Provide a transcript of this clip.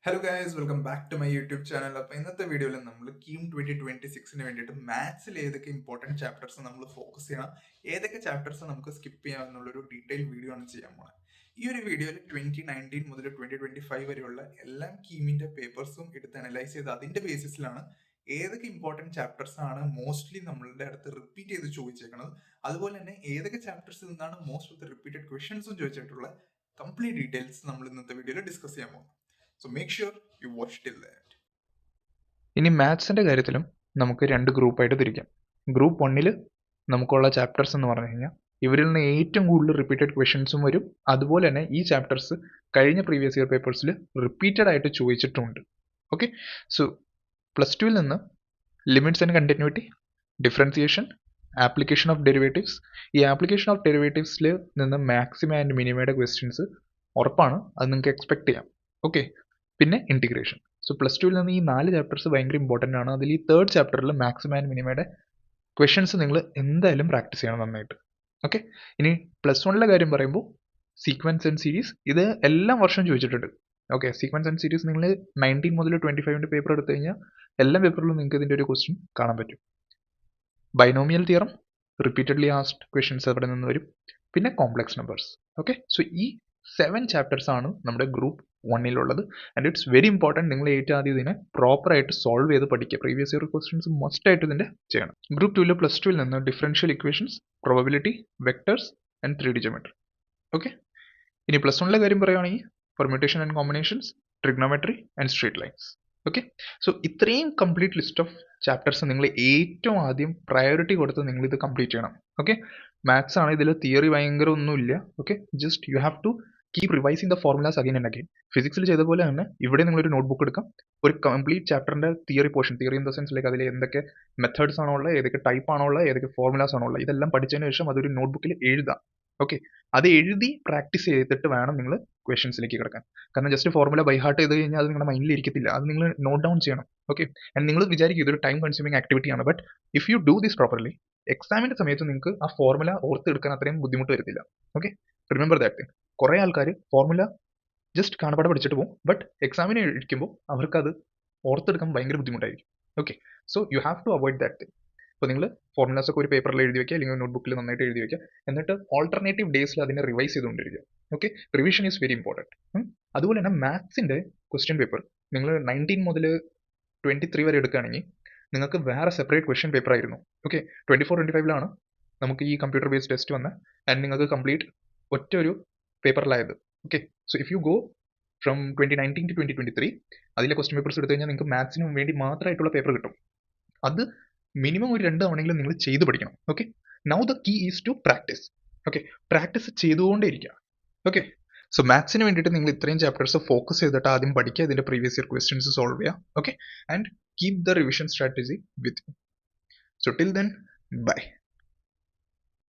Hello guys, welcome back to my YouTube channel. അപ്പോൾ ഇന്നത്തെ വീഡിയോയിൽ നമ്മൾ കീം 2026 വേണ്ടിയിട്ട് മാത്സിൽ ഏതൊക്കെ ഇമ്പോർട്ടൻറ്റ് ചാപ്റ്റേഴ്സ് നമ്മൾ ഫോക്കസ് ചെയ്യണം, ഏതൊക്കെ ചാപ്റ്റേഴ്സ് നമുക്ക് സ്കിപ്പ് ചെയ്യാം എന്നുള്ളൊരു ഡീറ്റെയിൽ വീഡിയോ ആണ് ചെയ്യാൻ പോകുന്നത്. ഈ ഒരു വീഡിയോയിൽ 2019 മുതൽ 2025 വരെയുള്ള എല്ലാ കീമിന്റെ പേപ്പേഴ്സും എടുത്ത് അനലൈസ് ചെയ്ത് അതിന്റെ ബേസിസിലാണ് ഏതൊക്കെ ഇമ്പോർട്ടൻറ്റ് ചാപ്റ്റേഴ്സ് ആണ് മോസ്റ്റ്ലി നമ്മളുടെ അടുത്ത് റിപ്പീറ്റ് ചെയ്ത് ചോദിച്ചേക്കുന്നത്, അതുപോലെ തന്നെ ഏതൊക്കെ ചാപ്റ്റേഴ്സിൽ നിന്നാണ് മോസ്റ്റ് ഓഫ് ദ റിപ്പീറ്റഡ് ക്വസ്റ്റൻസും ചോദിച്ചിട്ടുള്ള കംപ്ലീറ്റ് ഡീറ്റെയിൽസ് നമ്മൾ ഇന്നത്തെ വീഡിയോയിൽ ഡിസ്കസ് ചെയ്യാൻ പോകുന്നത്. So make sure you watch till the end. ഇനി മാത്സിൻ്റെ കാര്യത്തിലും നമുക്ക് രണ്ട് ഗ്രൂപ്പായിട്ട് തിരിക്കാം. ഗ്രൂപ്പ് 1 നമുക്കുള്ള ചാപ്റ്റേഴ്സ് എന്ന് പറഞ്ഞു കഴിഞ്ഞാൽ ഇവരിൽ നിന്ന് ഏറ്റവും കൂടുതൽ റിപ്പീറ്റഡ് ക്വസ്റ്റ്യൻസും വരും. അതുപോലെ തന്നെ ഈ ചാപ്റ്റേഴ്സ് കഴിഞ്ഞ പ്രീവിയസ് ഇയർ പേപ്പേഴ്സിൽ റിപ്പീറ്റഡ് ആയിട്ട് ചോദിച്ചിട്ടുണ്ട്. ഓക്കെ, സോ +2 നിന്ന് limits and continuity, differentiation, application of derivatives. ഈ ആപ്ലിക്കേഷൻ ഓഫ് ഡെറിവേറ്റീവ്സിൽ നിന്ന് മാക്സിമം ആൻഡ് മിനിമയുടെ ക്വസ്റ്റ്യൻസ് ഉറപ്പാണ്, അത് നിങ്ങൾക്ക് എക്സ്പെക്ട് ചെയ്യാം. ഓക്കെ, പിന്നെ ഇൻറ്റിഗ്രേഷൻ. സോ +2 നിന്ന് ഈ 4 ചാപ്റ്റേഴ്സ് ഭയങ്കര ഇമ്പോർട്ടൻ്റ് ആണ്. അതിൽ ഈ 3rd ചാപ്റ്ററിൽ മാക്സിമം ആൻഡ് മിനിമയുടെ ക്വസ്റ്റ്യൻസ് നിങ്ങൾ എന്തായാലും പ്രാക്ടീസ് ചെയ്യണം നന്നായിട്ട്. ഓക്കെ, ഇനി +1 കാര്യം പറയുമ്പോൾ സീക്വൻസ് ആൻഡ് സീരീസ്, ഇത് എല്ലാ വർഷവും ചോദിച്ചിട്ടുണ്ട്. ഓക്കെ, സീക്വൻസ് ആൻഡ് സീരീസ് നിങ്ങൾ 19 മുതൽ 25 പേപ്പർ എടുത്തു കഴിഞ്ഞാൽ എല്ലാ പേപ്പറിലും നിങ്ങൾക്ക് ഇതിൻ്റെ ഒരു ക്വസ്റ്റ്യൻ കാണാൻ പറ്റും. ബൈനോമിയൽ തിയറം, റിപ്പീറ്റഡ്ലി ആസ്ഡ് ക്വസ്റ്റ്യൻസ് അവിടെ നിന്ന് വരും. പിന്നെ കോംപ്ലക്സ് നമ്പേഴ്സ്. ഓക്കെ, സോ ഈ 7 ചാപ്റ്റേഴ്സ് ആണ് നമ്മുടെ group 1 and it's very important. നിങ്ങൾ ഏറ്റവും ആദ്യം ഇതിനെ പ്രോപ്പറായിട്ട് സോൾവ് ചെയ്ത് പഠിക്കുക. പ്രീവിയസ് ഇയർ ക്വസ്റ്റ്യൻസ് മസ്റ്റ് ആയിട്ട് ഇതിൻ്റെ ചെയ്യണം. ഗ്രൂപ്പ് 2 +2 നിന്ന് differential equations, probability, vectors and 3D geometry. Okay, ഇനി +1 കാര്യം പറയുകയാണെങ്കിൽ permutation and combinations, trigonometry and straight lines. Okay, so ഇത്രയും കംപ്ലീറ്റ് ലിസ്റ്റ് ഓഫ് ചാപ്റ്റേഴ്സ് നിങ്ങൾ ഏറ്റവും ആദ്യം പ്രയോറിറ്റി കൊടുത്ത് നിങ്ങൾ ഇത് കംപ്ലീറ്റ് ചെയ്യണം. ഓക്കെ, മാത്സ് ആണ്, ഇതിൽ തിയറി ഭയങ്കര ഒന്നുമില്ല. Okay, just you have to keep revising the formulas again and again. ഫിസിക്സിൽ ചെയ്ത പോലെ തന്നെ ഇവിടെ നിങ്ങളൊരു നോട്ട്ബുക്ക് എടുക്കാം, ഒരു കംപ്ലീറ്റ് ചാപ്റ്ററിന്റെ theory portion, theory in the sense like അതിൽ എന്തൊക്കെ മെത്തേഡ്സ് ആണോ ഉള്ളത്, ഏതൊക്കെ ടൈപ്പ് ആണോ ഉള്ളത്, ഏതൊക്കെ ഫോർമുലാസ് ആണോ ഉള്ളത്, ഇതെല്ലാം പഠിച്ചതിന് ശേഷം അതൊരു നോട്ട്ബുക്കിൽ എഴുതാം. ഓക്കെ, അത് എഴുതി പ്രാക്ടീസ് ചെയ്തിട്ട് വേണം നിങ്ങൾ ക്വസ്റ്റ്യൻസിലേക്ക് കിടക്കാൻ. കാരണം ജസ്റ്റ് ഫോർമുല ബൈ ഹാർട്ട് ചെയ്ത് കഴിഞ്ഞാൽ അത് നിങ്ങളുടെ മൈൻഡിൽ ഇരിക്കത്തില്ല, അത് നിങ്ങൾ നോട്ട് ഡൗൺ ചെയ്യണം. ഓക്കെ, ആൻഡ് നിങ്ങൾ വിചാരിക്കും ഇതൊരു ടൈം കൺസ്യൂമിങ് ആക്ടിവിറ്റി ആണ്, but if you do this properly എക്സാമിന്റെ സമയത്ത് നിങ്ങൾക്ക് ആ ഫോർമുല ഓർത്തെടുക്കാൻ അത്രയും ബുദ്ധിമുട്ട് വരത്തില്ല. Okay, remember that thing. കുറേ ആൾക്കാർ ഫോർമുല ജസ്റ്റ് കാണപ്പാടെ പഠിച്ചിട്ട് പോകും, ബട്ട് എക്സാമിന് ഇരിക്കുമ്പോൾ അവർക്കത് ഓർത്തെടുക്കാൻ ഭയങ്കര ബുദ്ധിമുട്ടായിരിക്കും. Okay, so you have to avoid that thing. അപ്പോൾ നിങ്ങൾ ഫോർമുലാസ് ഒക്കെ ഒരു പേപ്പറിൽ എഴുതി വെക്കുക, അല്ലെങ്കിൽ നോട്ട്ബുക്കിൽ നന്നായിട്ട് എഴുതി വെക്കുക, എന്നിട്ട് ഓൾട്ടർനേറ്റീവ് ഡേയ്സിൽ അതിനെ റിവൈസ് ചെയ്തുകൊണ്ടിരിക്കുക. Okay, revision is very important. അതുപോലെ തന്നെ മാത്സിൻ്റെ ക്വസ്റ്റ്യൻ പേപ്പർ നിങ്ങൾ 19 മുതൽ 23 വരെ എടുക്കുകയാണെങ്കിൽ നിങ്ങൾക്ക് വേറെ സെപ്പറേറ്റ് ക്വസ്റ്റ്യൻ പേപ്പർ ആയിരുന്നു. ഓക്കെ, 24-25 നമുക്ക് ഈ കമ്പ്യൂട്ടർ ബേസ്ഡ് ടെസ്റ്റ് വന്ന് ആൻഡ് നിങ്ങൾക്ക് കംപ്ലീറ്റ് ഒറ്റ ഒരു പേപ്പറിലായത്. Okay, so if you go from 2019 to 2023 അതിലെ ക്വസ്റ്റ്യൻ പേപ്പേഴ്സ് എടുത്തു കഴിഞ്ഞാൽ നിങ്ങൾക്ക് മാത്സിന് വേണ്ടി മാത്രമായിട്ടുള്ള പേപ്പർ കിട്ടും. അത് മിനിമം ഒരു 2 തവണയെങ്കിലും നിങ്ങൾ ചെയ്ത് പഠിക്കണം. Okay, now the key is to practice. Okay, practice ചെയ്തുകൊണ്ടേ ഇരിക്കുക. ഓക്കെ, സോ മാത്സിന് വേണ്ടിയിട്ട് നിങ്ങൾ ഇത്രയും ചാപ്റ്റേഴ്സ് ഫോക്കസ് ചെയ്തിട്ട് ആദ്യം പഠിക്കുക, ഇതിൻ്റെ പ്രീവിയസ് ഇയർ ക്വസ്റ്റ്യൻസ് സോൾവ് ചെയ്യുക. Okay, and keep the revision strategy with you. So till then, by.